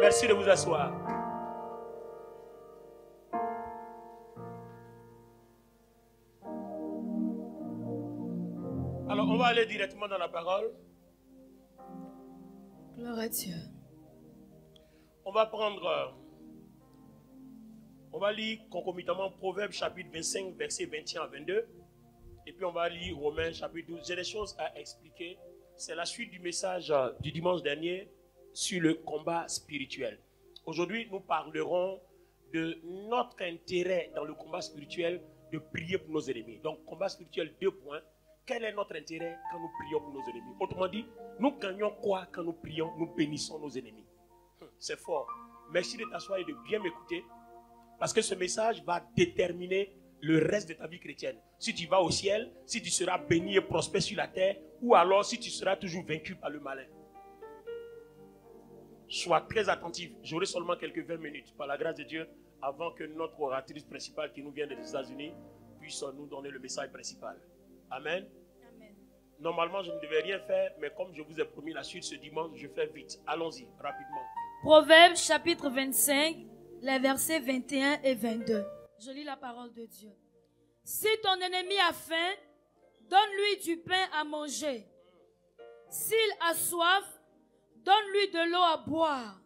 Merci de vous asseoir. Alors, on va aller directement dans la parole. Gloire à Dieu. On va prendre... On va lire concomitamment Proverbes chapitre 25, versets 21 à 22. Et puis on va lire Romains chapitre 12. J'ai des choses à expliquer. C'est la suite du message du dimanche dernier sur le combat spirituel. Aujourd'hui, nous parlerons de notre intérêt dans le combat spirituel de prier pour nos ennemis. Donc, combat spirituel, 2 points. Quel est notre intérêt quand nous prions pour nos ennemis? Autrement dit, nous gagnons quoi quand nous prions, nous bénissons nos ennemis? C'est fort. Merci de t'asseoir et de bien m'écouter. Parce que ce message va déterminer le reste de ta vie chrétienne. Si tu vas au ciel, si tu seras béni et prospère sur la terre, ou alors si tu seras toujours vaincu par le malin. Sois très attentif. J'aurai seulement quelques 20 minutes, par la grâce de Dieu, avant que notre oratrice principale qui nous vient des États-Unis puisse nous donner le message principal. Amen. Amen. Normalement, je ne devais rien faire, mais comme je vous ai promis la suite ce dimanche, je fais vite. Allons-y, rapidement. Proverbes chapitre 25, les versets 21 et 22. Je lis la parole de Dieu. Si ton ennemi a faim, donne-lui du pain à manger. S'il a soif, donne-lui de l'eau à boire.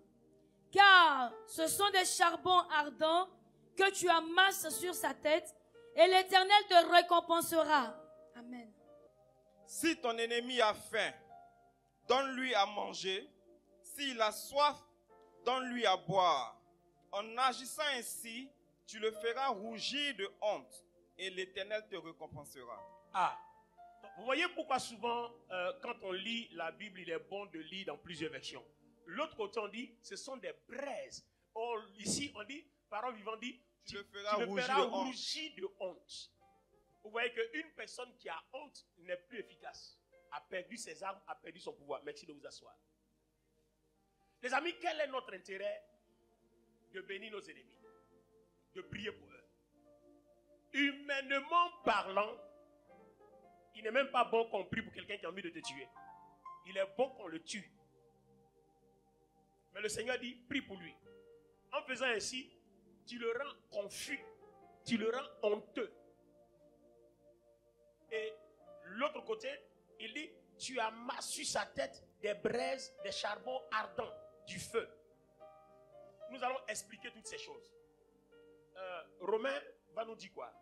Car ce sont des charbons ardents que tu amasses sur sa tête, et l'Éternel te récompensera. Amen. Si ton ennemi a faim, donne-lui à manger. S'il a soif, donne-lui à boire. En agissant ainsi, tu le feras rougir de honte et l'Éternel te récompensera. Ah, vous voyez pourquoi souvent, quand on lit la Bible, il est bon de lire dans plusieurs versions. L'autre côté, on dit, ce sont des braises. Or, ici, on dit, parole vivante dit, Tu le feras rougir de honte. Vous voyez qu'une personne qui a honte n'est plus efficace. A perdu ses armes, a perdu son pouvoir. Merci de vous asseoir. Les amis, quel est notre intérêt de bénir nos ennemis? De prier pour eux. Humainement parlant, il n'est même pas bon qu'on prie pour quelqu'un qui a envie de te tuer. Il est bon qu'on le tue. Mais le Seigneur dit, prie pour lui. En faisant ainsi, tu le rends confus, tu le rends honteux. Et l'autre côté, il dit, tu amasses sur sa tête des braises, des charbons ardents, du feu. Nous allons expliquer toutes ces choses. Romain va nous dire quoi?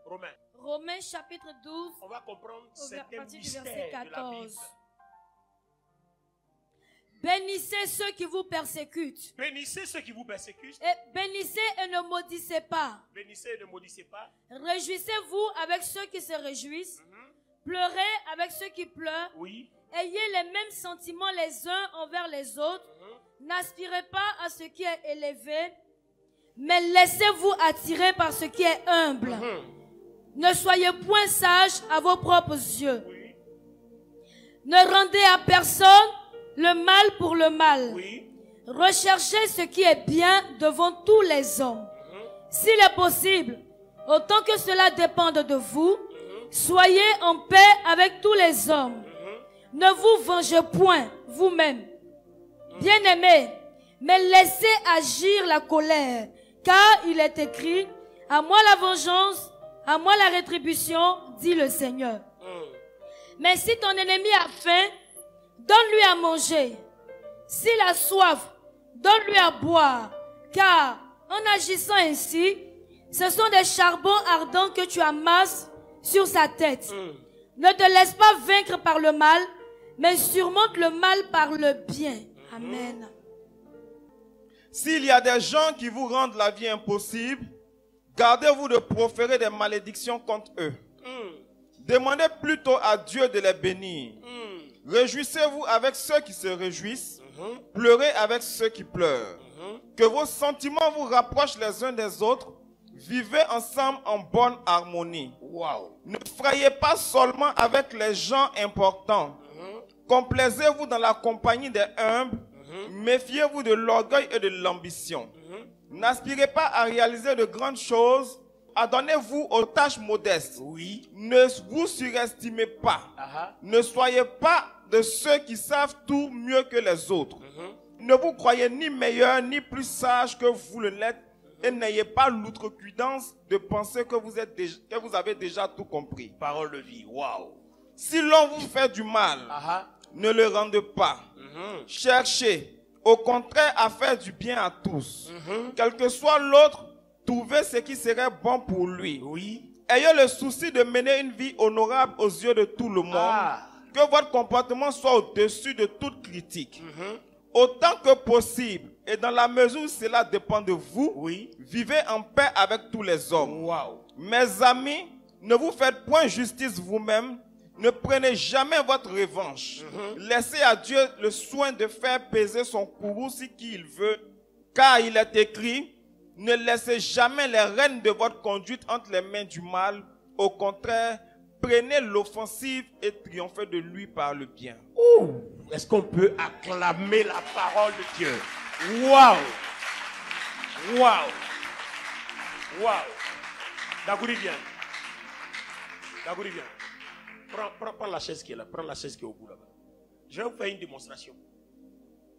Romains chapitre 12, on va comprendre certains du mystères verset de la Bible. 14. Bénissez ceux qui vous persécutent. Bénissez ceux qui vous persécutent. Et bénissez et ne maudissez pas. Bénissez et ne maudissez pas. Réjouissez-vous avec ceux qui se réjouissent. Pleurez avec ceux qui pleurent. Oui. Ayez les mêmes sentiments les uns envers les autres. N'aspirez pas à ce qui est élevé, mais laissez-vous attirer par ce qui est humble. Ne soyez point sages à vos propres yeux. Oui. Ne rendez à personne le mal pour le mal. Oui. Recherchez ce qui est bien devant tous les hommes. S'il est possible, autant que cela dépende de vous, soyez en paix avec tous les hommes. Ne vous vengez point vous-même, bien-aimés, mais laissez agir la colère, car il est écrit, à moi la vengeance, à moi la rétribution, dit le Seigneur. Mais si ton ennemi a faim, donne-lui à manger. S'il a soif, donne-lui à boire, car en agissant ainsi, ce sont des charbons ardents que tu amasses sur sa tête. Ne te laisse pas vaincre par le mal, mais surmonte le mal par le bien. Amen. S'il y a des gens qui vous rendent la vie impossible, gardez-vous de proférer des malédictions contre eux. Demandez plutôt à Dieu de les bénir. Réjouissez-vous avec ceux qui se réjouissent. Pleurez avec ceux qui pleurent. Que vos sentiments vous rapprochent les uns des autres. Vivez ensemble en bonne harmonie. Ne frayez pas seulement avec les gens importants. Complaisez-vous dans la compagnie des humbles. Méfiez-vous de l'orgueil et de l'ambition. N'aspirez pas à réaliser de grandes choses. Adonnez-vous aux tâches modestes. Oui. Ne vous surestimez pas. Ne soyez pas de ceux qui savent tout mieux que les autres. ne vous croyez ni meilleur ni plus sage que vous le l'êtes, et n'ayez pas l'outrecuidance de penser que vous avez déjà tout compris. Parole de vie. Waouh. Si l'on vous fait du mal, ne le rendez pas. Cherchez, au contraire, à faire du bien à tous. Quel que soit l'autre, trouvez ce qui serait bon pour lui. Oui. Ayez le souci de mener une vie honorable aux yeux de tout le monde. Que votre comportement soit au-dessus de toute critique. Autant que possible, et dans la mesure où cela dépend de vous, vivez en paix avec tous les hommes. Mes amis, ne vous faites point justice vous-même. Ne prenez jamais votre revanche. Laissez à Dieu le soin de faire peser son courroux si qui il veut. Car il est écrit, ne laissez jamais les rênes de votre conduite entre les mains du mal. Au contraire, prenez l'offensive et triomphez de lui par le bien. Est-ce qu'on peut acclamer la parole de Dieu? Waouh! Waouh! Waouh! Dagouri, viens. Dagouri, viens. Prends la chaise qui est là. Prends la chaise qui est au bout là-bas. Je vais vous faire une démonstration.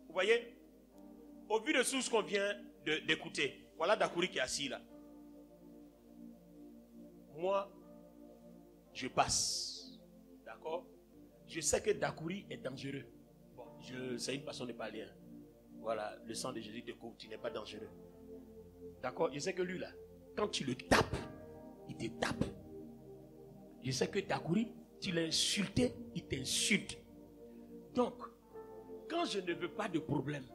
Vous voyez? Au vu de tout ce qu'on vient d'écouter, voilà Dagouri qui est assis là. Moi, je passe. D'accord? Je sais que Dagouri est dangereux. Bon, c'est une façon de parler. Hein. Voilà, le sang de Jésus te couvre, tu n'es pas dangereux. D'accord? Je sais que lui là, quand tu le tapes, il te tape. Je sais que Dagouri, tu l'as insulté, il t'insulte. Donc, quand je ne veux pas de problème,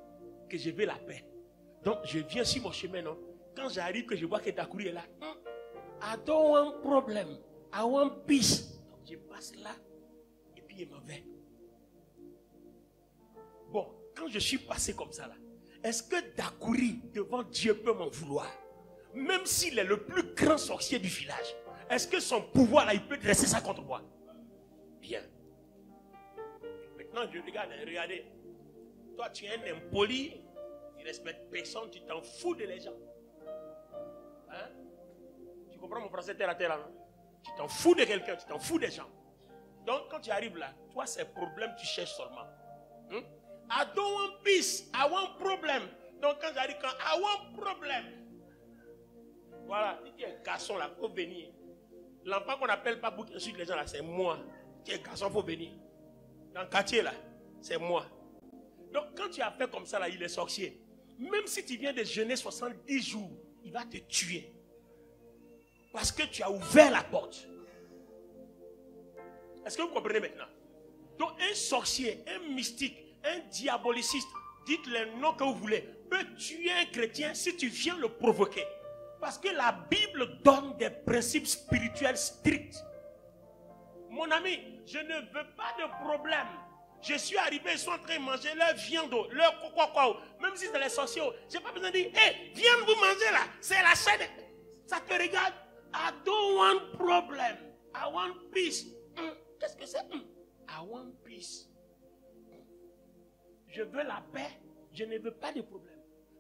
que je veux la paix, donc je viens sur mon chemin, non? Quand j'arrive, que je vois que Dagouri est là, I don't want problem, I want peace. Donc je passe là, et puis il m'en va. Bon, quand je suis passé comme ça là, est-ce que Dagouri, devant Dieu, peut m'en vouloir? Même s'il est le plus grand sorcier du village, est-ce que son pouvoir là, il peut dresser ça contre moi? Bien. Maintenant, je regarde, regardez. Toi, tu es un impoli, tu ne respectes personne, tu t'en fous de les gens. Hein? Tu comprends mon français terre à terre là? Tu t'en fous de quelqu'un, tu t'en fous des gens. Donc, quand tu arrives là, toi, c'est problème, tu cherches seulement. I don't want peace, I want problem. Donc, quand j'arrive, I want problem. Voilà, si tu es un garçon là, il faut venir. L'enfant qu'on n'appelle pas beaucoup ensuite les gens là, c'est moi. Tu es garçon, il faut venir. Dans le quartier là, c'est moi. Donc quand tu as fait comme ça là, il est sorcier. Même si tu viens de jeûner 70 jours, il va te tuer. Parce que tu as ouvert la porte. Est-ce que vous comprenez maintenant? Donc un sorcier, un mystique, un diaboliciste, dites les noms que vous voulez, peut tuer un chrétien si tu viens le provoquer. Parce que la Bible donne des principes spirituels stricts. Mon ami, je ne veux pas de problème. Je suis arrivé, ils sont en train de manger leur viande, leur quoi. Même si c'est les sorciers, je n'ai pas besoin de dire, hey, viens vous manger là. C'est la chaîne. Ça te regarde. I don't want problem. I want peace. Qu'est-ce que c'est? I want peace. Je veux la paix. Je ne veux pas de problème.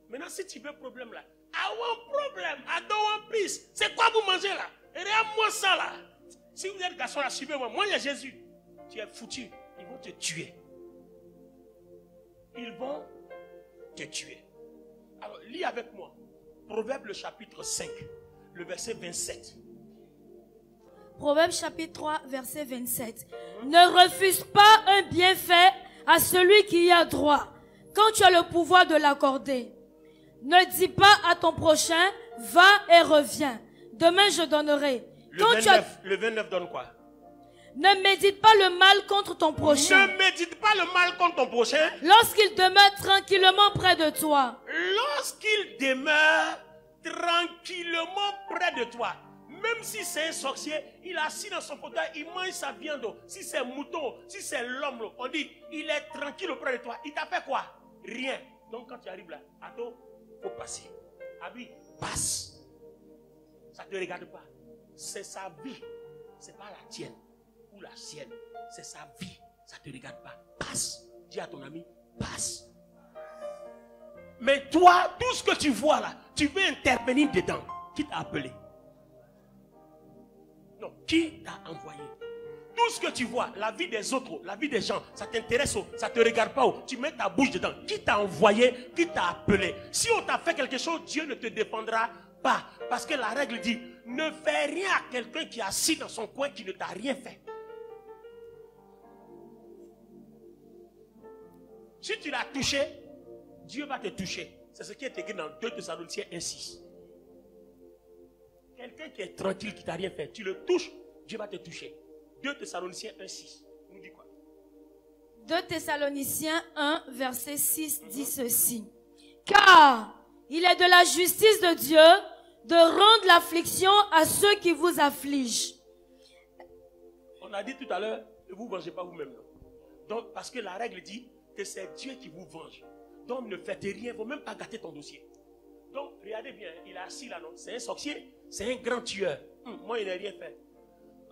Maintenant, si tu veux problème là, I want problem. I don't want peace. C'est quoi vous mangez là? Regarde-moi ça là. Si vous êtes garçon là, suivez-moi. Moi, il y a Jésus. Tu es foutu. Ils vont te tuer. Ils vont te tuer. Alors, lis avec moi. Proverbe le chapitre 5, le verset 27. Proverbe chapitre 3, verset 27. Ne refuse pas un bienfait à celui qui y a droit, quand tu as le pouvoir de l'accorder. Ne dis pas à ton prochain, va et reviens. Demain je donnerai. Le 29 donne quoi? Ne médite pas le mal contre ton prochain. Ne médite pas le mal contre ton prochain. Lorsqu'il demeure tranquillement près de toi. Lorsqu'il demeure tranquillement près de toi. Même si c'est un sorcier, il est assis dans son fauteuil, il mange sa viande. Si c'est un mouton, si c'est l'homme, on dit, il est tranquille auprès de toi. Il t'a fait quoi? Rien. Donc quand tu arrives là, attends, il faut passer. Abi, passe. Ça ne te regarde pas. C'est sa vie. Ce n'est pas la tienne ou la sienne. C'est sa vie. Ça ne te regarde pas. Passe. Dis à ton ami, passe. Mais toi, tout ce que tu vois là, tu veux intervenir dedans. Qui t'a appelé? Non, qui t'a envoyé? Tout Tout ce que tu vois, la vie des autres, la vie des gens, ça t'intéresse, ça te regarde pas, tu mets ta bouche dedans. Qui t'a envoyé, qui t'a appelé? Si on t'a fait quelque chose, Dieu ne te défendra pas. Parce que la règle dit, ne fais rien à quelqu'un qui est assis dans son coin qui ne t'a rien fait. Si tu l'as touché, Dieu va te toucher. C'est ce qui est écrit dans 2 Thessaloniciens 1:6. Quelqu'un qui est tranquille, qui t'a rien fait, tu le touches, Dieu va te toucher. 2 Thessaloniciens 1:6. Nous dit quoi? 2 Thessaloniciens 1, verset 6 dit ceci. Car il est de la justice de Dieu de rendre l'affliction à ceux qui vous affligent. On a dit tout à l'heure, ne vous vengez pas vous-même. Donc, parce que la règle dit que c'est Dieu qui vous venge. Donc, ne faites rien, il ne faut même pas gâter ton dossier. Donc, regardez bien, il est assis là, non? C'est un sorcier, c'est un grand tueur. Moi, il n'a rien fait.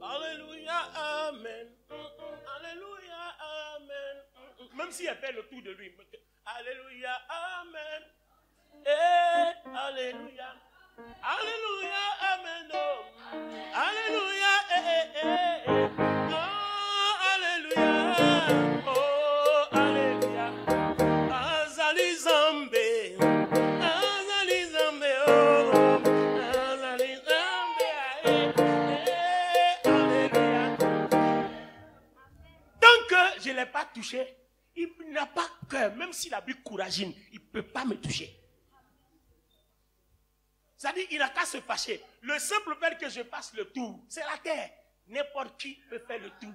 Alléluia, Amen. Alléluia, Amen. Même si elle fait le tour de lui. Alléluia, Amen. Alléluia. Alléluia, Amen. Oh. Alléluia, Oh, Alléluia. Oh, Alléluia. Azali Zambé. Azali Zambé. Oh, Azali Zambé. Alléluia. Tant que je ne l'ai pas touché, il n'a pas cœur. Même s'il a bu couragine, il ne peut pas me toucher. C'est-à-dire qu'il n'a qu'à se fâcher. Le simple fait que je fasse le tour, c'est la terre. N'importe qui peut faire le tour.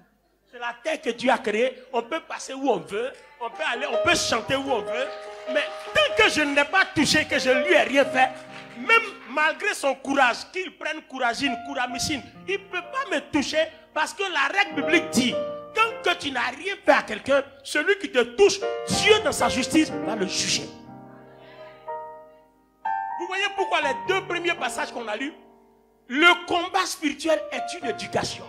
C'est la terre que Dieu a créée. On peut passer où on veut. On peut aller, on peut chanter où on veut. Mais tant que je ne l'ai pas touché, que je ne lui ai rien fait, même malgré son courage, qu'il prenne couragine, couramicine, il ne peut pas me toucher parce que la règle biblique dit, tant que tu n'as rien fait à quelqu'un, celui qui te touche, Dieu dans sa justice va le juger. Vous voyez pourquoi les 2 premiers passages qu'on a lus, le combat spirituel est une éducation.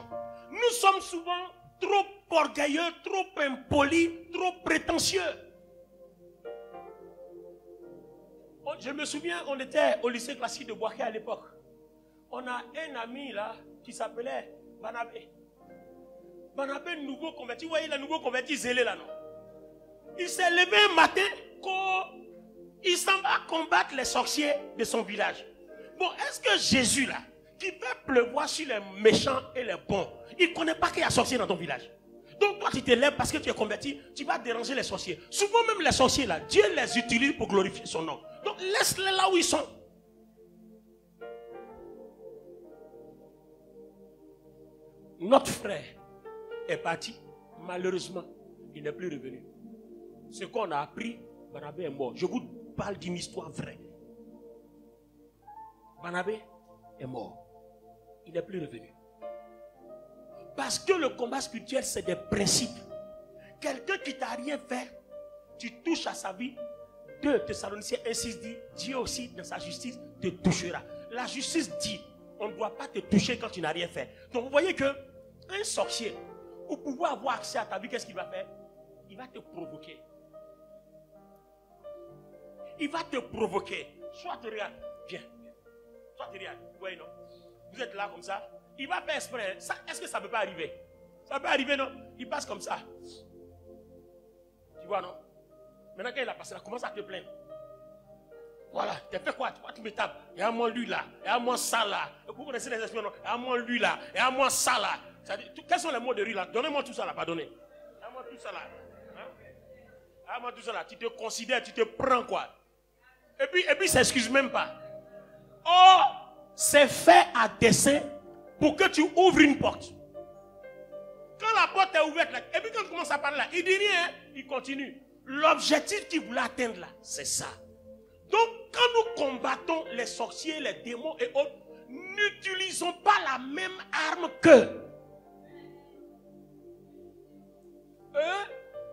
Nous sommes souvent trop orgueilleux, trop impolis, trop prétentieux. Je me souviens, on était au lycée classique de Boaké à l'époque. On a un ami là qui s'appelait Banabé. Banabé, nouveau converti. Vous voyez, le nouveau converti zélé là, non? Il s'est levé un matin il s'en va combattre les sorciers de son village. Bon, est-ce que Jésus là, qui fait pleuvoir sur les méchants et les bons, il ne connaît pas qu'il y a sorciers dans ton village? Donc toi tu te lèves parce que tu es converti, tu vas déranger les sorciers. Souvent même les sorciers là, Dieu les utilise pour glorifier son nom. Donc laisse-les là où ils sont. Notre frère est parti, malheureusement, il n'est plus revenu. Ce qu'on a appris, Barnabé est mort. Je vous parle d'une histoire vraie. Barnabé est mort. Il n'est plus revenu. Parce que le combat spirituel, c'est des principes. Quelqu'un qui t'a rien fait, tu touches à sa vie. 2 Thessaloniciens 1:6 dit, Dieu aussi dans sa justice te touchera. La justice dit, on ne doit pas te toucher quand tu n'as rien fait. Donc vous voyez que un sorcier, pour pouvoir avoir accès à ta vie, qu'est-ce qu'il va faire? Il va te provoquer. Il va te provoquer. Soit tu regardes, viens. Soit tu regardes, oui, non. Vous êtes là comme ça. Il va faire exprès. Est-ce que ça ne peut pas arriver? Ça peut arriver, non? Il passe comme ça. Tu vois, non? Maintenant, quand il a passé là, commence à te plaindre. Voilà, tu as fait quoi? Tu me tapes. Il y a moi lui là. Il y a moi ça là. Vous connaissez les esprits, non? Il y a moi lui là. Il y a moi ça là. Quels sont les mots de rue là? Donnez-moi tout ça là, pardonnez. Il y a moi tout ça là. Hein? Il y a moi tout ça là. Tu te considères, tu te prends quoi? Et puis ça excuse même pas. Oh, c'est fait à dessein pour que tu ouvres une porte. Quand la porte est ouverte là, et puis quand tu commences à parler là, il dit rien, il continue. L'objectif qu'il voulait atteindre là, c'est ça. Donc quand nous combattons les sorciers, les démons et autres, n'utilisons pas la même arme qu'eux. Eux,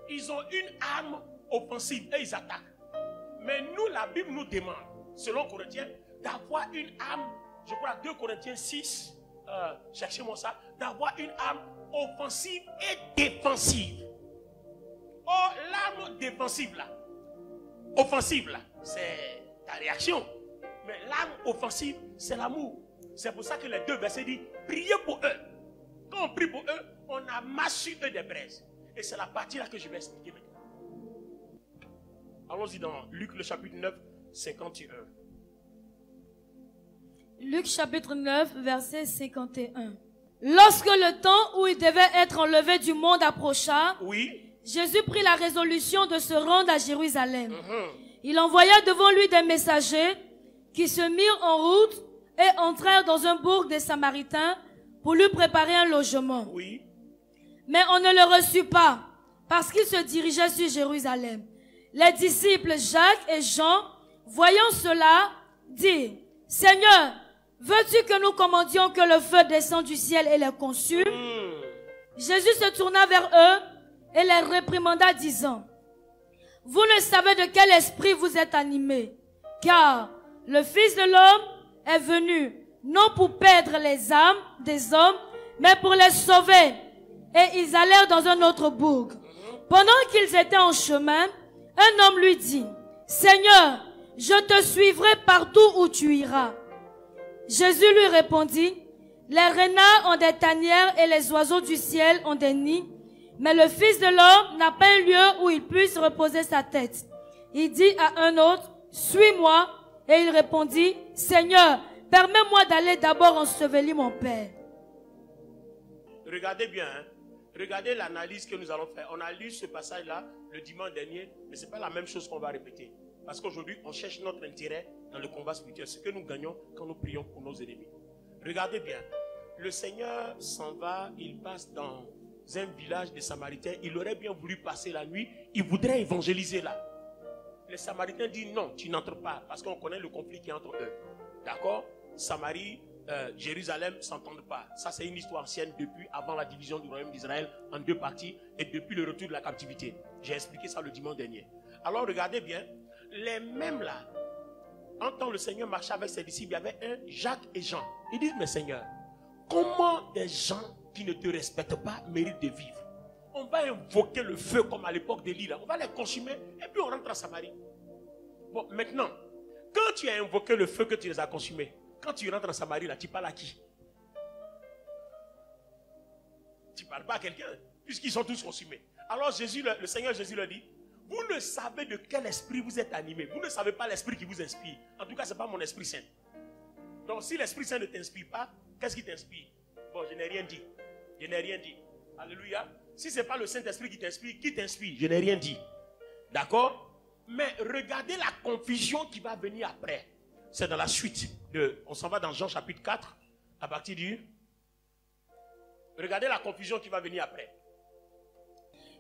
ils ont une arme offensive et ils attaquent. Mais nous, la Bible nous demande, selon Corinthiens, d'avoir une arme, je crois 2 Corinthiens 6, cherchez-moi ça, d'avoir une arme offensive et défensive. Oh, l'arme défensive là, offensive là, c'est ta réaction. Mais l'arme offensive, c'est l'amour. C'est pour ça que les 2 versets disent, priez pour eux. Quand on prie pour eux, On amasse sur eux des braises. Et c'est la partie là que je vais expliquer maintenant. Allons-y dans Luc le chapitre 9, 51. Luc chapitre 9, verset 51. Lorsque le temps où il devait être enlevé du monde approcha, Oui. Jésus prit la résolution de se rendre à Jérusalem. Il envoya devant lui des messagers qui se mirent en route et entrèrent dans un bourg des Samaritains pour lui préparer un logement. Oui. Mais on ne le reçut pas parce qu'il se dirigeait sur Jérusalem. Les disciples Jacques et Jean, voyant cela, dirent, « Seigneur, veux-tu que nous commandions que le feu descende du ciel et les consume ?» Jésus se tourna vers eux et les réprimanda, disant, « Vous ne savez de quel esprit vous êtes animés, car le Fils de l'homme est venu, non pour perdre les âmes des hommes, mais pour les sauver. » Et ils allèrent dans un autre bourg. Pendant qu'ils étaient en chemin, un homme lui dit, « Seigneur, je te suivrai partout où tu iras. » Jésus lui répondit, « Les renards ont des tanières et les oiseaux du ciel ont des nids, mais le Fils de l'homme n'a pas un lieu où il puisse reposer sa tête. » Il dit à un autre, « Suis-moi. » Et il répondit, « Seigneur, permets-moi d'aller d'abord ensevelir mon Père. » Regardez bien, hein. Regardez l'analyse que nous allons faire. On a lu ce passage-là le dimanche dernier, mais ce n'est pas la même chose qu'on va répéter. Parce qu'aujourd'hui, on cherche notre intérêt dans le combat spirituel, ce que nous gagnons quand nous prions pour nos ennemis. Regardez bien, le Seigneur s'en va, il passe dans un village des Samaritains. Il aurait bien voulu passer la nuit, il voudrait évangéliser là. Les Samaritains disent non, tu n'entres pas, parce qu'on connaît le conflit qui est entre eux. D'accord? Samarie, Jérusalem ne s'entendent pas. Ça, c'est une histoire ancienne depuis avant la division du royaume d'Israël en deux parties et depuis le retour de la captivité. J'ai expliqué ça le dimanche dernier. Alors, regardez bien, les mêmes là, en tant que le Seigneur marchait avec ses disciples, il y avait un Jacques et Jean. Ils disent, mais Seigneur, comment des gens qui ne te respectent pas méritent de vivre? On va invoquer le feu comme à l'époque d'Élie là. On va les consumer et puis on rentre en Samarie. Bon, maintenant, quand tu as invoqué le feu que tu les as consumés, quand tu rentres en Samarie là, tu parles à qui? Tu ne parles pas à quelqu'un, puisqu'ils sont tous consumés. Alors Jésus, le Seigneur Jésus leur dit, vous ne savez de quel esprit vous êtes animés. Vous ne savez pas l'esprit qui vous inspire. En tout cas, ce n'est pas mon Esprit Saint. Donc si l'Esprit Saint ne t'inspire pas, qu'est-ce qui t'inspire? Bon, je n'ai rien dit. Je n'ai rien dit. Alléluia. Si ce n'est pas le Saint-Esprit qui t'inspire? Je n'ai rien dit. D'accord? Mais regardez la confusion qui va venir après. C'est dans la suite. On s'en va dans Jean chapitre 4, à partir du... Regardez la confusion qui va venir après.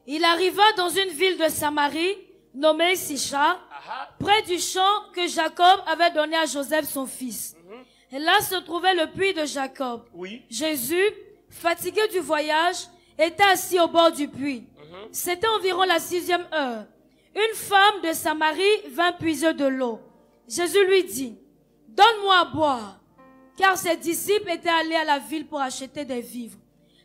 Il arriva dans une ville de Samarie, nommée Sichar, près du champ que Jacob avait donné à Joseph son fils. Et là se trouvait le puits de Jacob. Oui. Jésus, fatigué du voyage, était assis au bord du puits. C'était environ la 6e heure. Une femme de Samarie vint puiser de l'eau. Jésus lui dit, « Donne-moi à boire. » Car ses disciples étaient allés à la ville pour acheter des vivres.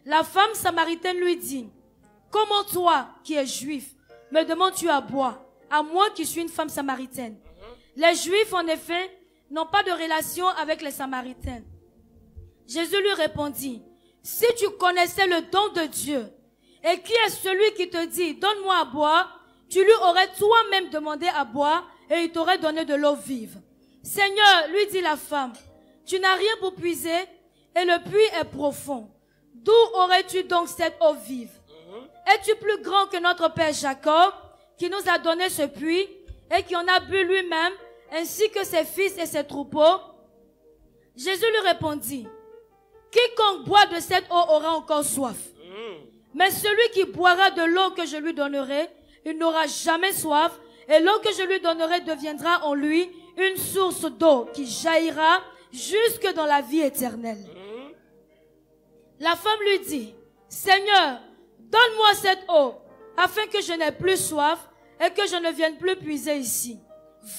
La femme samaritaine lui dit, « Comment toi, qui es juif, me demandes-tu à boire, à moi qui suis une femme samaritaine? » Les Juifs, en effet, n'ont pas de relation avec les Samaritains. Jésus lui répondit, « Si tu connaissais le don de Dieu, et qui est celui qui te dit, donne-moi à boire, tu lui aurais toi-même demandé à boire, et il t'aurait donné de l'eau vive. » Seigneur, lui dit la femme, tu n'as rien pour puiser, et le puits est profond. D'où aurais-tu donc cette eau vive? Es-tu plus grand que notre père Jacob, qui nous a donné ce puits, et qui en a bu lui-même, ainsi que ses fils et ses troupeaux? Jésus lui répondit, quiconque boit de cette eau aura encore soif. Mais celui qui boira de l'eau que je lui donnerai, il n'aura jamais soif, et l'eau que je lui donnerai deviendra en lui une source d'eau qui jaillira jusque dans la vie éternelle. La femme lui dit, Seigneur, donne-moi cette eau, afin que je n'ai plus soif et que je ne vienne plus puiser ici.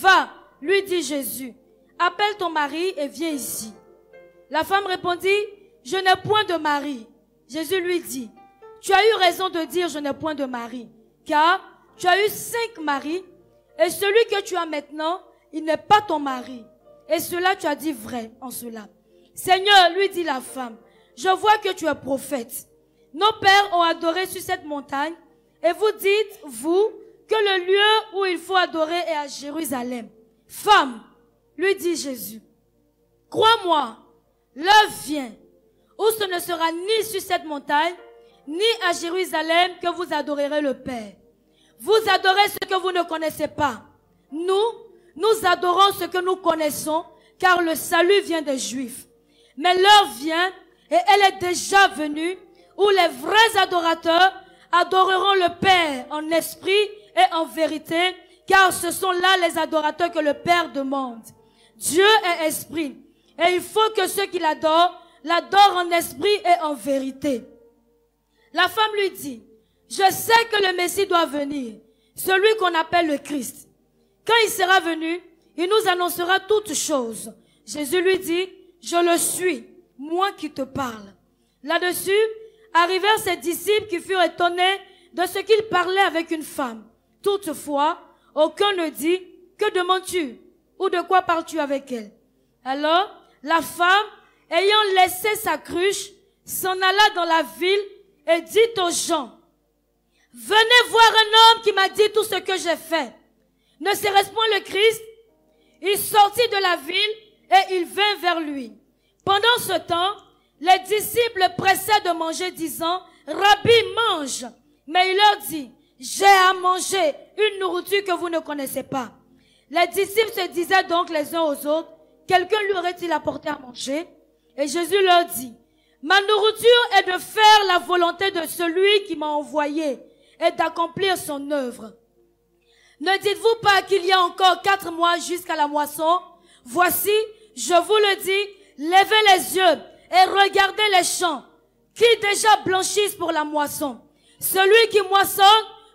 Va, lui dit Jésus, appelle ton mari et viens ici. La femme répondit, je n'ai point de mari. Jésus lui dit, tu as eu raison de dire je n'ai point de mari, car tu as eu 5 maris, et celui que tu as maintenant, il n'est pas ton mari. Et cela tu as dit vrai en cela. Seigneur, lui dit la femme, je vois que tu es prophète. nos pères ont adoré sur cette montagne, et vous dites, vous, que le lieu où il faut adorer est à Jérusalem. Femme, lui dit Jésus, crois-moi, l'heure vient où ce ne sera ni sur cette montagne, ni à Jérusalem que vous adorerez le Père. Vous adorez ce que vous ne connaissez pas. Nous adorons ce que nous connaissons, car le salut vient des Juifs. Mais l'heure vient, et elle est déjà venue, où les vrais adorateurs adoreront le Père en esprit et en vérité, car ce sont là les adorateurs que le Père demande. Dieu est esprit, et il faut que ceux qui l'adorent en esprit et en vérité. La femme lui dit, je sais que le Messie doit venir, celui qu'on appelle le Christ. Quand il sera venu, il nous annoncera toutes choses. Jésus lui dit, je le suis, moi qui te parle. Là-dessus, arrivèrent ses disciples qui furent étonnés de ce qu'il parlait avec une femme. Toutefois, aucun ne dit, que demandes-tu? Ou de quoi parles-tu avec elle? Alors, la femme, ayant laissé sa cruche, s'en alla dans la ville et dit aux gens, venez voir un homme qui m'a dit tout ce que j'ai fait. Ne serait-ce point le Christ? Il sortit de la ville et il vint vers lui. Pendant ce temps, les disciples pressaient de manger, disant, Rabbi, mange. Mais il leur dit, j'ai à manger une nourriture que vous ne connaissez pas. Les disciples se disaient donc les uns aux autres, quelqu'un lui aurait-il apporté à manger? Et Jésus leur dit, ma nourriture est de faire la volonté de celui qui m'a envoyé et d'accomplir son œuvre. Ne dites-vous pas qu'il y a encore 4 mois jusqu'à la moisson? Voici, je vous le dis, levez les yeux et regardez les champs qui déjà blanchissent pour la moisson. Celui qui moissonne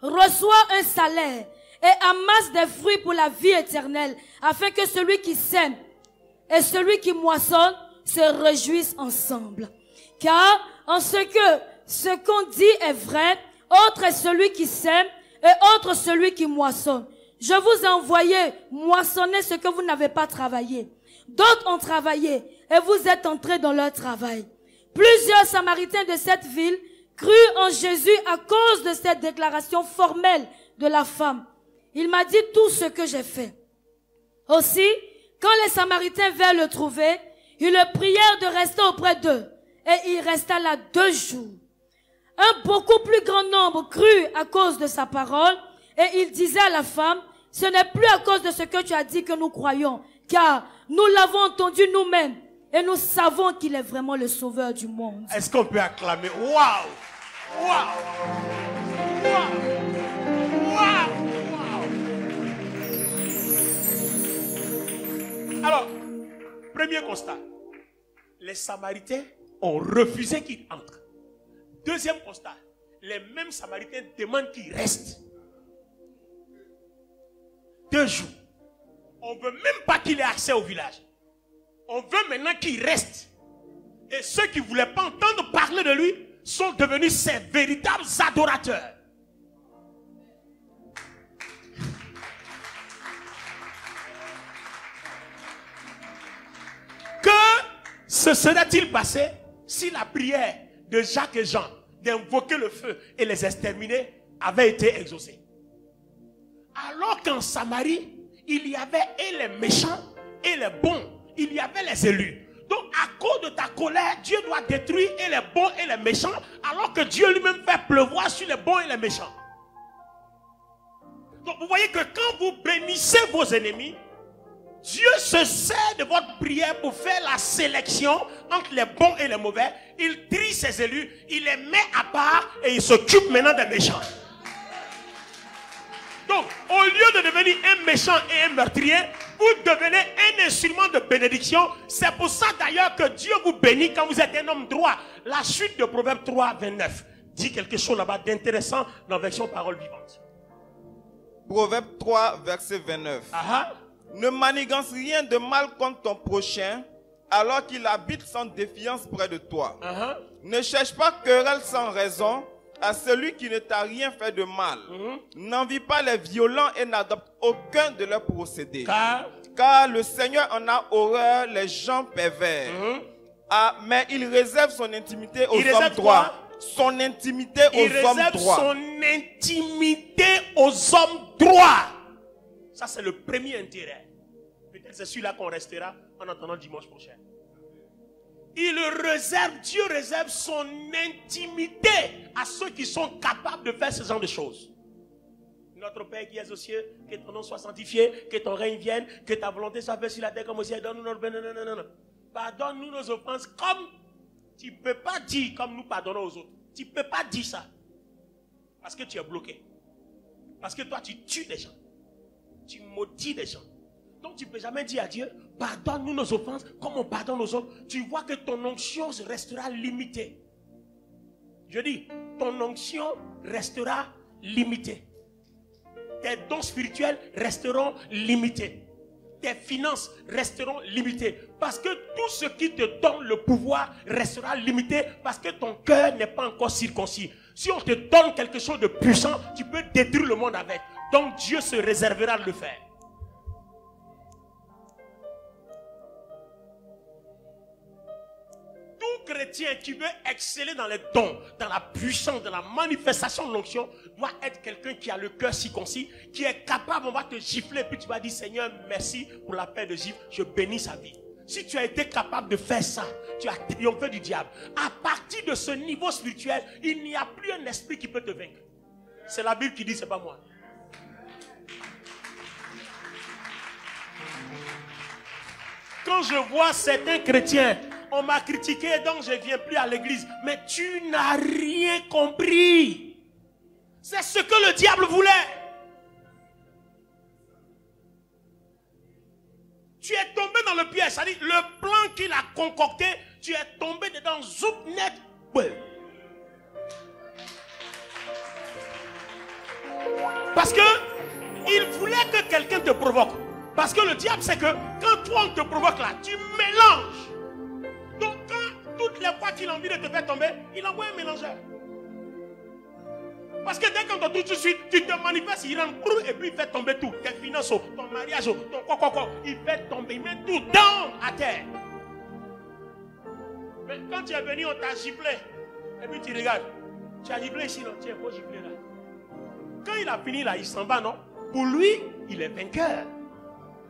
reçoit un salaire et amasse des fruits pour la vie éternelle, afin que celui qui sème et celui qui moissonne se réjouissent ensemble. Car en ce qu'on dit est vrai, autre est celui qui sème et autre celui qui moissonne. Je vous ai envoyé moissonner ce que vous n'avez pas travaillé. D'autres ont travaillé et vous êtes entrés dans leur travail. Plusieurs Samaritains de cette ville crurent en Jésus à cause de cette déclaration formelle de la femme. Il m'a dit tout ce que j'ai fait. Aussi, quand les Samaritains vinrent le trouver, ils le prièrent de rester auprès d'eux. Et il resta là 2 jours. Un beaucoup plus grand nombre crut à cause de sa parole. Et il disait à la femme, ce n'est plus à cause de ce que tu as dit que nous croyons, car nous l'avons entendu nous-mêmes. Et nous savons qu'il est vraiment le sauveur du monde. Est-ce qu'on peut acclamer? Waouh! Waouh! Waouh! Waouh! Alors, premier constat. Les Samaritains ont refusé qu'il entre. Deuxième constat. Les mêmes Samaritains demandent qu'il reste. 2 jours. On ne veut même pas qu'il ait accès au village. On veut maintenant qu'il reste. Et ceux qui ne voulaient pas entendre parler de lui sont devenus ses véritables adorateurs. Que se serait-il passé si la prière de Jacques et Jean d'invoquer le feu et les exterminer avait été exaucée? Alors qu'en Samarie, il y avait et les méchants et les bons. Il y avait les élus. Donc à cause de ta colère, Dieu doit détruire et les bons et les méchants, alors que Dieu lui-même fait pleuvoir sur les bons et les méchants. Donc vous voyez que quand vous bénissez vos ennemis, Dieu se sert de votre prière pour faire la sélection entre les bons et les mauvais. Il trie ses élus, il les met à part et il s'occupe maintenant des méchants. Donc, au lieu de devenir un méchant et un meurtrier, vous devenez un instrument de bénédiction. C'est pour ça d'ailleurs que Dieu vous bénit quand vous êtes un homme droit. La suite de Proverbe 3, 29 dit quelque chose là-bas d'intéressant dans la version parole vivante. Proverbe 3, verset 29. Ne manigance rien de mal contre ton prochain, alors qu'il habite sans défiance près de toi. Ne cherche pas querelle sans raison à celui qui ne t'a rien fait de mal. N'envie pas les violents et n'adopte aucun de leurs procédés. Car le Seigneur en a horreur les gens pervers. Mais il réserve son intimité aux hommes droits. son intimité Il aux hommes réserve droits. son intimité aux hommes droits. Ça, c'est le premier intérêt. Peut-être c'est celui-là qu'on restera en attendant dimanche prochain. Il réserve, Dieu réserve son intimité à ceux qui sont capables de faire ce genre de choses. Notre Père qui es aux cieux, que ton nom soit sanctifié, que ton règne vienne, que ta volonté soit faite sur la terre comme au ciel. Donne-nous notre pain. Non. Pardonne-nous nos offenses comme tu ne peux pas dire comme nous pardonnons aux autres. Tu ne peux pas dire ça. Parce que tu es bloqué. Parce que toi, tu tues des gens. Tu maudis des gens. Donc tu ne peux jamais dire à Dieu, pardonne-nous nos offenses comme on pardonne aux autres. Tu vois que ton onction restera limitée. Je dis, ton onction restera limitée. Tes dons spirituels resteront limités. Tes finances resteront limitées. Parce que tout ce qui te donne le pouvoir restera limité. Parce que ton cœur n'est pas encore circoncis. Si on te donne quelque chose de puissant, tu peux détruire le monde avec. Donc Dieu se réservera de le faire. Tout chrétien qui veut exceller dans les dons, dans la puissance, dans la manifestation de l'onction, doit être quelqu'un qui a le cœur circoncis, qui est capable, on va te gifler, puis tu vas dire, Seigneur, merci pour la paix de gifle, je bénis sa vie. Si tu as été capable de faire ça, tu as triomphé du diable. À partir de ce niveau spirituel, il n'y a plus un esprit qui peut te vaincre. C'est la Bible qui dit, c'est pas moi. Quand je vois certains chrétiens, on m'a critiqué donc je ne viens plus à l'église. Mais tu n'as rien compris. C'est ce que le diable voulait. Tu es tombé dans le piège. C'est-à-dire le plan qu'il a concocté, tu es tombé dedans. Zoup net. Ouais. Parce que il voulait que quelqu'un te provoque. Parce que le diable sait que quand toi on te provoque là, tu mélanges. Donc quand toutes les fois qu'il a envie de te faire tomber, il envoie un mélangeur. Parce que dès qu'on te touche tout de suite, tu te manifestes, il rentre et puis il fait tomber tout. Tes finances, ton mariage, ton quoi. Il fait tomber, il met tout down à terre. Mais quand tu es venu, on t'a giflé. Et puis tu regardes. Tu as giflé ici, non? Tu es pas giflé là. Quand il a fini là, il s'en va, non? Pour lui, il est vainqueur.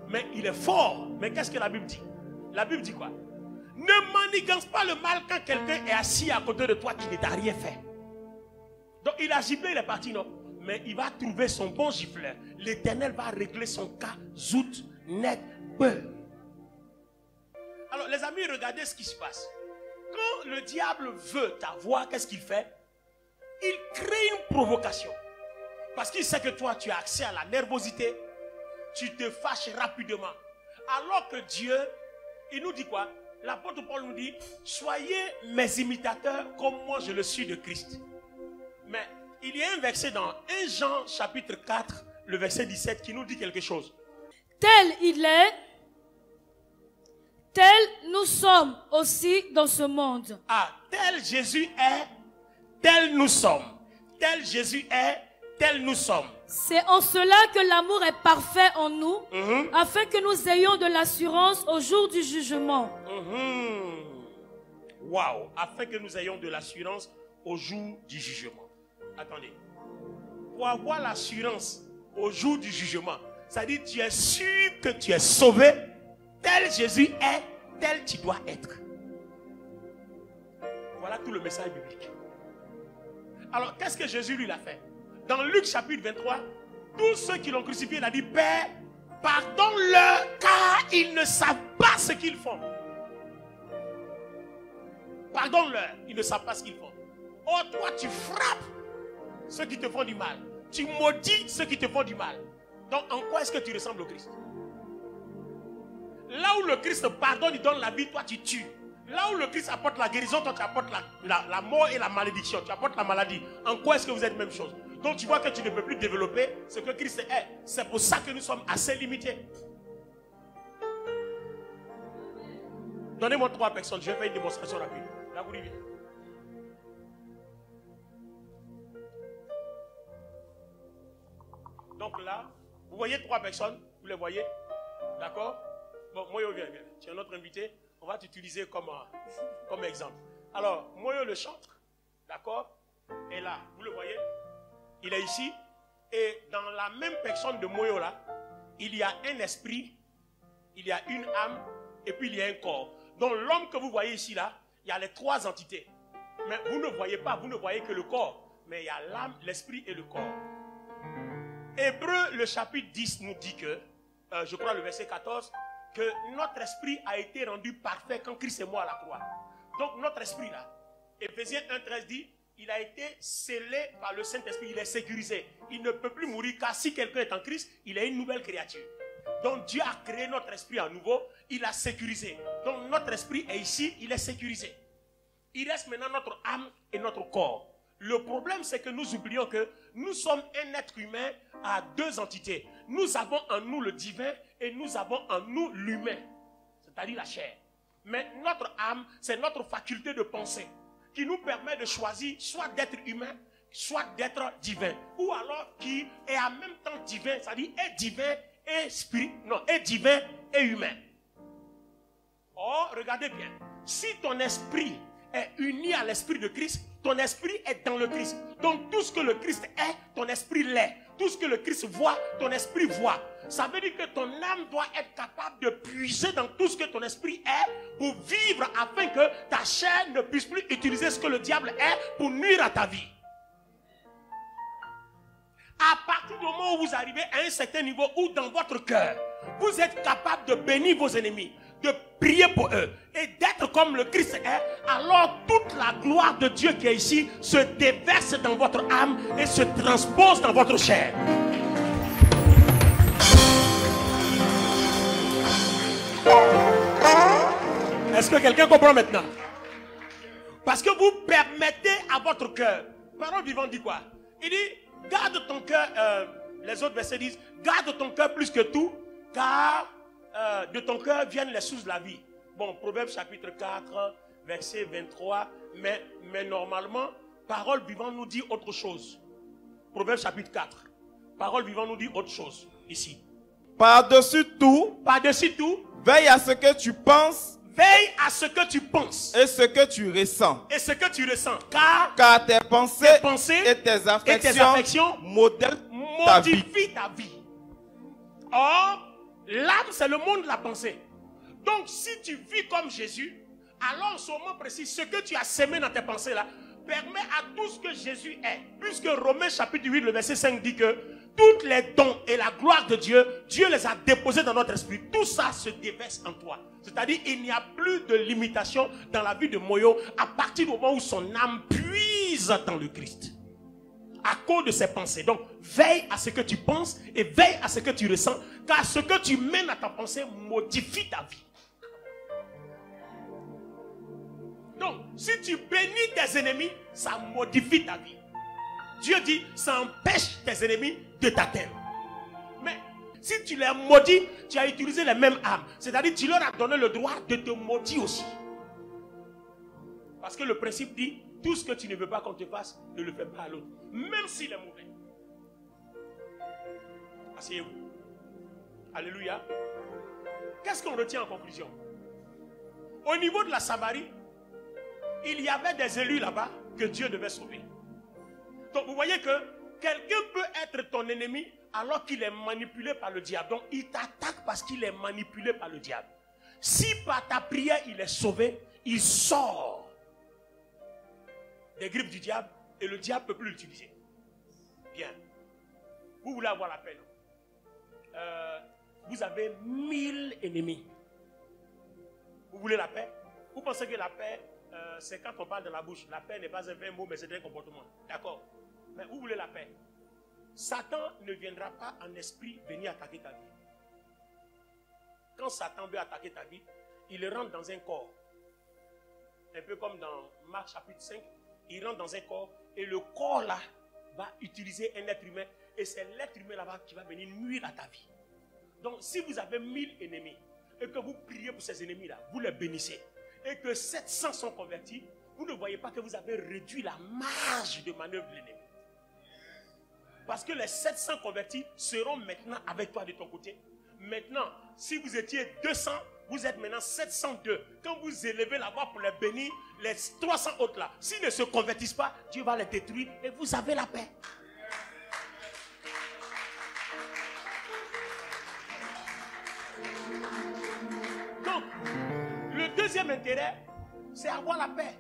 Mais il est fort. Mais qu'est-ce que la Bible dit? La Bible dit quoi? Ne manigance pas le mal quand quelqu'un est assis à côté de toi qui ne t'a rien fait. Donc il a giflé, il est parti, non? Mais il va trouver son bon gifleur. L'Éternel va régler son cas. Zout, net, peu. Alors les amis, regardez ce qui se passe. Quand le diable veut t'avoir, qu'est-ce qu'il fait? Il crée une provocation. Parce qu'il sait que toi, tu as accès à la nervosité. Tu te fâches rapidement. Alors que Dieu, il nous dit quoi? L'apôtre Paul nous dit, soyez mes imitateurs comme moi je le suis de Christ. Mais il y a un verset dans 1 Jean chapitre 4, le verset 17 qui nous dit quelque chose. Tel il est, tel nous sommes aussi dans ce monde. Ah, tel Jésus est, tel nous sommes. Tel Jésus est, tel nous sommes. C'est en cela que l'amour est parfait en nous, afin que nous ayons de l'assurance au jour du jugement. Waouh, afin que nous ayons de l'assurance au jour du jugement. Attendez. Pour avoir l'assurance au jour du jugement, c'est-à-dire tu es sûr que tu es sauvé, tel Jésus est, tel tu dois être. Voilà tout le message biblique. Alors, qu'est-ce que Jésus lui a fait? Dans Luc chapitre 23, tous ceux qui l'ont crucifié, il a dit, Père, pardonne-leur car ils ne savent pas ce qu'ils font. Pardonne-leur, ils ne savent pas ce qu'ils font. Oh, toi, tu frappes ceux qui te font du mal. Tu maudis ceux qui te font du mal. Donc, en quoi est-ce que tu ressembles au Christ? Là où le Christ pardonne, il donne la vie, toi, tu tues. Là où le Christ apporte la guérison, toi, tu apportes la mort et la malédiction. Tu apportes la maladie. En quoi est-ce que vous êtes même chose? Donc, tu vois que tu ne peux plus développer ce que Christ est. C'est pour ça que nous sommes assez limités. Donnez-moi 3 personnes. Je vais faire une démonstration rapide. Là, vous vivez. Donc là, vous voyez 3 personnes. Vous les voyez? D'accord? Bon, Moyo, viens. Tu es notre invité. On va t'utiliser comme exemple. Alors, Moyo le chantre. D'accord? D'accord? Et là, vous le voyez? Il est ici. Et dans la même personne de Moyo là, il y a un esprit, il y a une âme, et puis il y a un corps. Donc l'homme que vous voyez ici là, il y a les trois entités. Mais vous ne voyez pas, vous ne voyez que le corps. Mais il y a l'âme, l'esprit et le corps. Hébreu, le chapitre 10 nous dit que, je crois le verset 14, que notre esprit a été rendu parfait quand Christ est mort à la croix. Donc notre esprit là, Éphésiens 1,13 dit, il a été scellé par le Saint-Esprit, il est sécurisé. Il ne peut plus mourir car si quelqu'un est en Christ, il est une nouvelle créature. Donc Dieu a créé notre esprit à nouveau, il l'a sécurisé. Donc notre esprit est ici, il est sécurisé. Il reste maintenant notre âme et notre corps. Le problème, c'est que nous oublions que nous sommes un être humain à deux entités. Nous avons en nous le divin et nous avons en nous l'humain, c'est-à-dire la chair. Mais notre âme, c'est notre faculté de penser qui nous permet de choisir soit d'être humain, soit d'être divin. Ou alors qui est en même temps divin, c'est-à-dire est divin et est divin et humain. Or, regardez bien, si ton esprit est uni à l'esprit de Christ, ton esprit est dans le Christ. Donc tout ce que le Christ est, ton esprit l'est. Tout ce que le Christ voit, ton esprit voit. Ça veut dire que ton âme doit être capable de puiser dans tout ce que ton esprit est pour vivre afin que ta chair ne puisse plus utiliser ce que le diable est pour nuire à ta vie. À partir du moment où vous arrivez à un certain niveau où dans votre cœur, vous êtes capable de bénir vos ennemis, de prier pour eux et d'être comme le Christ est, alors toute la gloire de Dieu qui est ici se déverse dans votre âme et se transpose dans votre chair. Est-ce que quelqu'un comprend maintenant? Parce que vous permettez à votre cœur. Parole vivante dit quoi? Il dit, garde ton cœur, les autres versets disent, garde ton cœur plus que tout, car de ton cœur viennent les sources de la vie. Bon, Proverbe chapitre 4, verset 23, mais normalement, parole vivante nous dit autre chose. Proverbe chapitre 4, parole vivante nous dit autre chose, ici. Par-dessus tout, veille à ce que tu penses, veille à ce que tu penses et ce que tu ressens. Et ce que tu ressens. Car tes pensées et tes affections modifient ta vie. Or, l'âme, c'est le monde de la pensée. Donc, si tu vis comme Jésus, alors en ce moment précis, ce que tu as sémé dans tes pensées là, permet à tout ce que Jésus est. Puisque Romains chapitre 8, le verset 5 dit que tous les dons et la gloire de Dieu, Dieu les a déposés dans notre esprit. Tout ça se déverse en toi. C'est-à-dire, il n'y a plus de limitation dans la vie de Moyo à partir du moment où son âme puise dans le Christ. À cause de ses pensées. Donc, veille à ce que tu penses et veille à ce que tu ressens, car ce que tu mènes à ta pensée modifie ta vie. Donc, si tu bénis tes ennemis, ça modifie ta vie. Dieu dit, ça empêche tes ennemis de t'atteindre. Mais si tu les maudis, tu as utilisé les mêmes armes. C'est-à-dire, tu leur as donné le droit de te maudire aussi. Parce que le principe dit, tout ce que tu ne veux pas qu'on te fasse, ne le fais pas à l'autre. Même s'il est mauvais. Asseyez-vous. Alléluia. Qu'est-ce qu'on retient en conclusion? Au niveau de la Samarie, il y avait des élus là-bas que Dieu devait sauver. Donc vous voyez que quelqu'un peut être ton ennemi alors qu'il est manipulé par le diable. Donc il t'attaque parce qu'il est manipulé par le diable. Si par ta prière il est sauvé, il sort des griffes du diable et le diable ne peut plus l'utiliser. Bien. Vous voulez avoir la paix, non? Vous avez 1000 ennemis. Vous voulez la paix? Vous pensez que la paix, c'est quand on parle de la bouche. La paix n'est pas un vrai mot, mais c'est un comportement. D'accord? Mais vous voulez la paix? Satan ne viendra pas en esprit venir attaquer ta vie. Quand Satan veut attaquer ta vie, il rentre dans un corps. Un peu comme dans Marc chapitre 5, il rentre dans un corps et le corps là va utiliser un être humain et c'est l'être humain là-bas qui va venir nuire à ta vie. Donc si vous avez 1000 ennemis et que vous priez pour ces ennemis là, vous les bénissez et que 700 sont convertis, vous ne voyez pas que vous avez réduit la marge de manœuvre de l'ennemi. Parce que les 700 convertis seront maintenant avec toi de ton côté. Maintenant, si vous étiez 200, Vous êtes maintenant 702. Quand vous élevez la voix pour les bénir, les 300 autres là, s'ils ne se convertissent pas, Dieu va les détruire et vous avez la paix. Donc, le deuxième intérêt, c'est avoir la paix.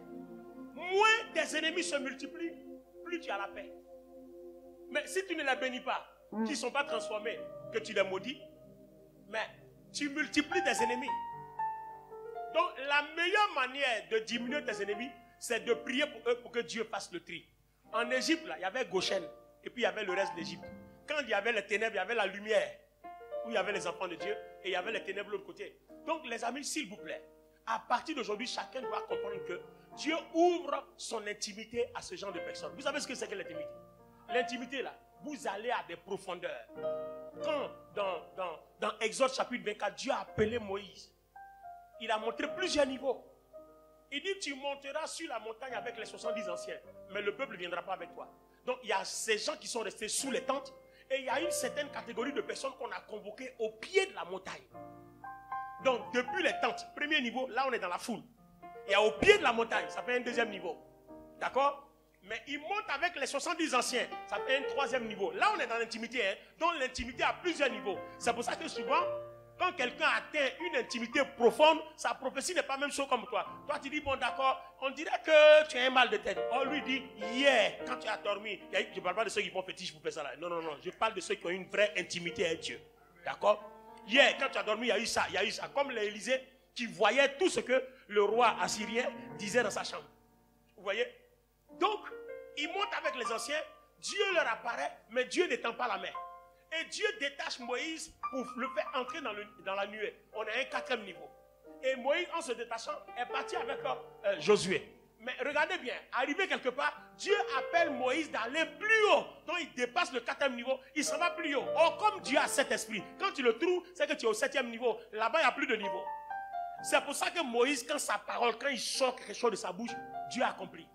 Moins tes ennemis se multiplient, plus tu as la paix. Mais si tu ne les bénis pas, qui ne sont pas transformés, que tu les maudis, mais tu multiplies tes ennemis. Donc la meilleure manière de diminuer tes ennemis, c'est de prier pour eux pour que Dieu fasse le tri. En Égypte, là, il y avait Goshen, et puis il y avait le reste de l'Égypte. Quand il y avait les ténèbres, il y avait la lumière, où il y avait les enfants de Dieu, et il y avait les ténèbres de l'autre côté. Donc les amis, s'il vous plaît, à partir d'aujourd'hui, chacun doit comprendre que Dieu ouvre son intimité à ce genre de personnes. Vous savez ce que c'est que l'intimité? L'intimité, là, vous allez à des profondeurs. Quand dans Exode chapitre 24, Dieu a appelé Moïse, il a montré plusieurs niveaux. Il dit, tu monteras sur la montagne avec les 70 anciens, mais le peuple ne viendra pas avec toi. Donc il y a ces gens qui sont restés sous les tentes, et il y a une certaine catégorie de personnes qu'on a convoquées au pied de la montagne. Donc depuis les tentes, premier niveau, là on est dans la foule. Et au pied de la montagne, ça fait un deuxième niveau. D'accord? Mais il monte avec les 70 anciens, ça fait un troisième niveau. Là, on est dans l'intimité, hein? Donc l'intimité a plusieurs niveaux. C'est pour ça que souvent, quand quelqu'un atteint une intimité profonde, sa prophétie n'est pas même chose comme toi. Toi, tu dis, bon, d'accord, on dirait que tu as un mal de tête. On lui dit, hier, quand tu as dormi, je ne parle pas de ceux qui font fétiche pour faire ça là. Non, non, non, je parle de ceux qui ont une vraie intimité avec Dieu. D'accord? Hier, quand tu as dormi, il y a eu ça, il y a eu ça. Comme l'Élysée qui voyait tout ce que le roi assyrien disait dans sa chambre. Vous voyez? Donc, il monte avec les anciens, Dieu leur apparaît, mais Dieu n'étend pas la main. Et Dieu détache Moïse pour le faire entrer dans la nuée. On a un quatrième niveau. Et Moïse, en se détachant, est parti avec Josué. Mais regardez bien, arrivé quelque part, Dieu appelle Moïse d'aller plus haut. Donc il dépasse le quatrième niveau, il s'en va plus haut. Or, comme Dieu a cet esprit, quand tu le trouves, c'est que tu es au septième niveau. Là-bas, il n'y a plus de niveau. C'est pour ça que Moïse, quand sa parole, quand il sort quelque chose de sa bouche, Dieu accomplit.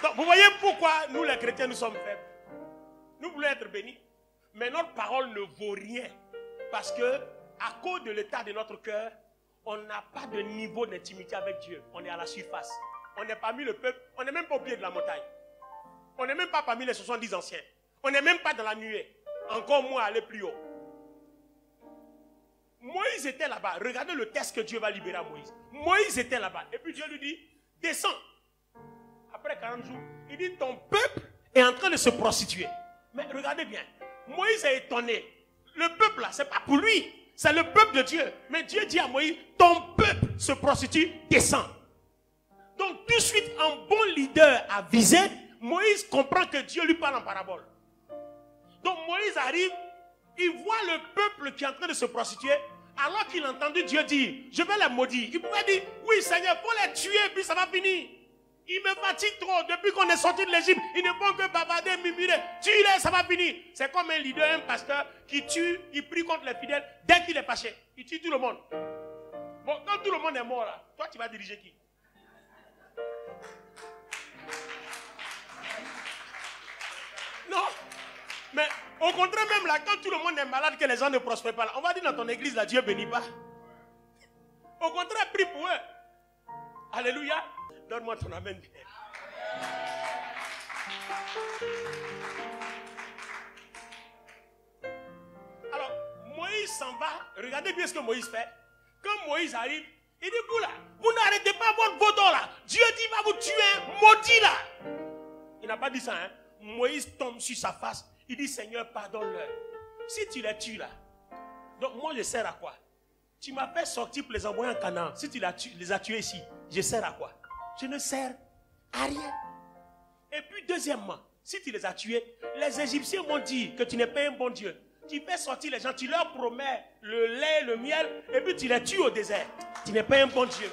Donc, vous voyez pourquoi nous les chrétiens nous sommes faibles. Nous voulons être bénis, mais notre parole ne vaut rien. Parce que, à cause de l'état de notre cœur, on n'a pas de niveau d'intimité avec Dieu. On est à la surface. On est parmi le peuple, on n'est même pas au pied de la montagne. On n'est même pas parmi les 70 anciens. On n'est même pas dans la nuée. Encore moins aller plus haut. Moïse était là-bas. Regardez le test que Dieu va libérer à Moïse. Moïse était là-bas. Et puis Dieu lui dit, descends. Après 40 jours, il dit, ton peuple est en train de se prostituer. Mais regardez bien, Moïse est étonné. Le peuple là, ce n'est pas pour lui. C'est le peuple de Dieu. Mais Dieu dit à Moïse, ton peuple se prostitue, descends. Donc tout de suite, un bon leader avisé, Moïse comprend que Dieu lui parle en parabole. Donc Moïse arrive, il voit le peuple qui est en train de se prostituer, alors qu'il a entendu Dieu dire, je vais les maudire. Il pouvait dire, oui Seigneur, il faut les tuer, puis ça va finir. Il me fatigue trop, depuis qu'on est sorti de l'Égypte, ils ne font que bavarder, murmurer, tue-les, ça va finir. C'est comme un leader, un pasteur qui tue, il prie contre les fidèles, dès qu'il est fâché, il tue tout le monde. Bon, quand tout le monde est mort là, toi tu vas diriger qui? Non, mais au contraire même là, quand tout le monde est malade, que les gens ne prospèrent pas là, on va dire dans ton église là, Dieu bénit pas. Au contraire, prie pour eux. Alléluia. Donne-moi ton amen. Alors, Moïse s'en va. Regardez bien ce que Moïse fait. Quand Moïse arrive, il dit, vous là, vous n'arrêtez pas votre vaudor là. Dieu dit, va vous tuer, maudit là. Il n'a pas dit ça, hein. Moïse tombe sur sa face. Il dit, Seigneur, pardonne-leur. Si tu les tues là, donc moi je sers à quoi? Tu m'as fait sortir pour les envoyer en Canaan. Si tu les as tués ici, je sers à quoi? Je ne sers à rien. Et puis deuxièmement, si tu les as tués, les Égyptiens vont dire que tu n'es pas un bon Dieu. Tu fais sortir les gens, tu leur promets le lait, le miel, et puis tu les tues au désert. Tu n'es pas un bon Dieu.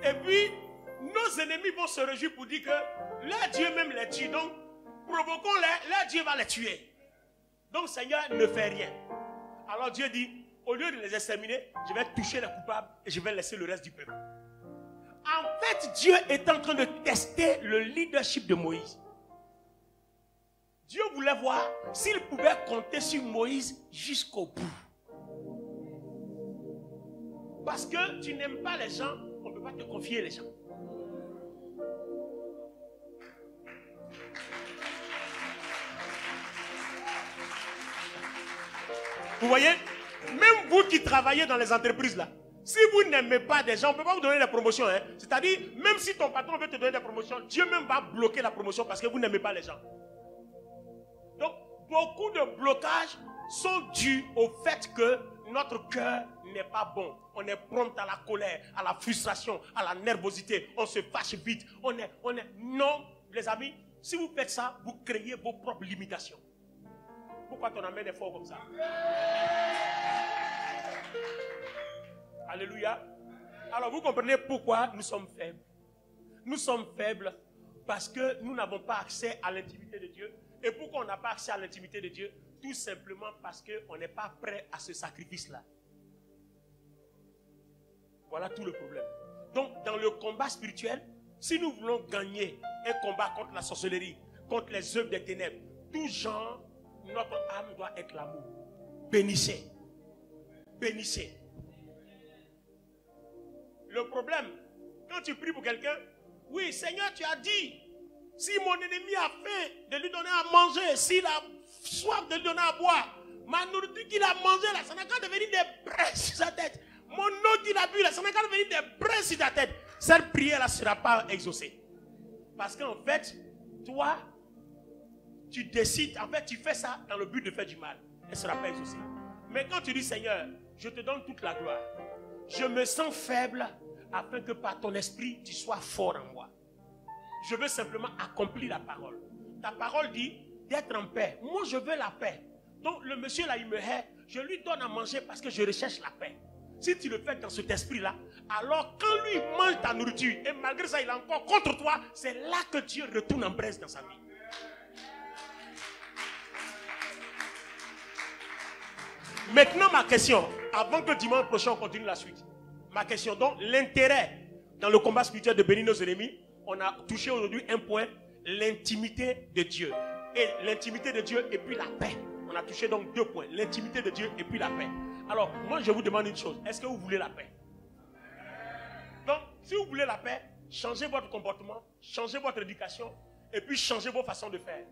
Et puis, nos ennemis vont se réjouir pour dire que leur Dieu même les tue. Donc, provoquons-les, leur Dieu va les tuer. Donc, Seigneur ne fait rien. Alors Dieu dit, au lieu de les exterminer, je vais toucher les coupables et je vais laisser le reste du peuple. En fait, Dieu est en train de tester le leadership de Moïse. Dieu voulait voir s'il pouvait compter sur Moïse jusqu'au bout. Parce que tu n'aimes pas les gens, on ne peut pas te confier les gens. Vous voyez, même vous qui travaillez dans les entreprises là, si vous n'aimez pas des gens, on ne peut pas vous donner des promotions. Hein. C'est-à-dire, même si ton patron veut te donner des promotions, Dieu même va bloquer la promotion parce que vous n'aimez pas les gens. Donc, beaucoup de blocages sont dus au fait que notre cœur n'est pas bon. On est prompt à la colère, à la frustration, à la nervosité. On se fâche vite. Non, les amis, si vous faites ça, vous créez vos propres limitations. Pourquoi ton amen est fort comme ça? Alléluia. Alors vous comprenez pourquoi nous sommes faibles. Nous sommes faibles parce que nous n'avons pas accès à l'intimité de Dieu. Et pourquoi on n'a pas accès à l'intimité de Dieu? Tout simplement parce qu'on n'est pas prêt à ce sacrifice-là. Voilà tout le problème. Donc dans le combat spirituel, si nous voulons gagner un combat contre la sorcellerie, contre les œuvres des ténèbres, tout genre, notre âme doit être l'amour. Bénissez. Bénissez. Le problème, quand tu pries pour quelqu'un, oui, Seigneur, tu as dit, si mon ennemi a faim, de lui donner à manger, s'il a soif, de lui donner à boire, ma nourriture qu'il a mangée là, ça n'a qu'à devenir des braises sur sa tête. Mon eau qu'il a bu là, ça n'a qu'à devenir des braises sur ta tête. Cette prière là ne sera pas exaucée. Parce qu'en fait, toi, tu décides, en fait, tu fais ça dans le but de faire du mal. Elle ne sera pas exaucée. Mais quand tu dis, Seigneur, je te donne toute la gloire. Je me sens faible afin que par ton esprit, tu sois fort en moi. Je veux simplement accomplir la parole. Ta parole dit d'être en paix. Moi, je veux la paix. Donc, le monsieur là, il me hait. Je lui donne à manger parce que je recherche la paix. Si tu le fais dans cet esprit-là, alors quand lui mange ta nourriture et malgré ça, il est encore contre toi, c'est là que Dieu retourne en braise dans sa vie. Maintenant, ma question, avant que dimanche prochain on continue la suite. Ma question, donc, l'intérêt dans le combat spirituel de bénir nos ennemis, on a touché aujourd'hui un point, l'intimité de Dieu. Et l'intimité de Dieu et puis la paix. On a touché donc 2 points, l'intimité de Dieu et puis la paix. Alors, moi je vous demande une chose, est-ce que vous voulez la paix? Donc, si vous voulez la paix, changez votre comportement, changez votre éducation et puis changez vos façons de faire.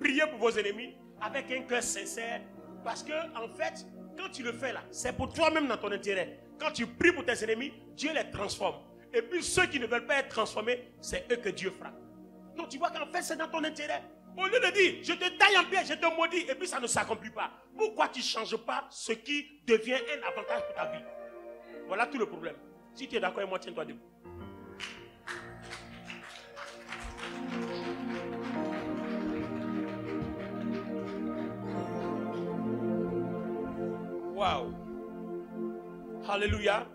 Priez pour vos ennemis avec un cœur sincère. Parce que, en fait, quand tu le fais là, c'est pour toi-même dans ton intérêt. Quand tu pries pour tes ennemis, Dieu les transforme. Et puis ceux qui ne veulent pas être transformés, c'est eux que Dieu frappe. Donc tu vois qu'en fait, c'est dans ton intérêt. Au lieu de dire, je te taille en pied, je te maudis, et puis ça ne s'accomplit pas. Pourquoi tu ne changes pas ce qui devient un avantage pour ta vie? Voilà tout le problème. Si tu es d'accord avec moi, tiens-toi debout. Wow. Alléluia.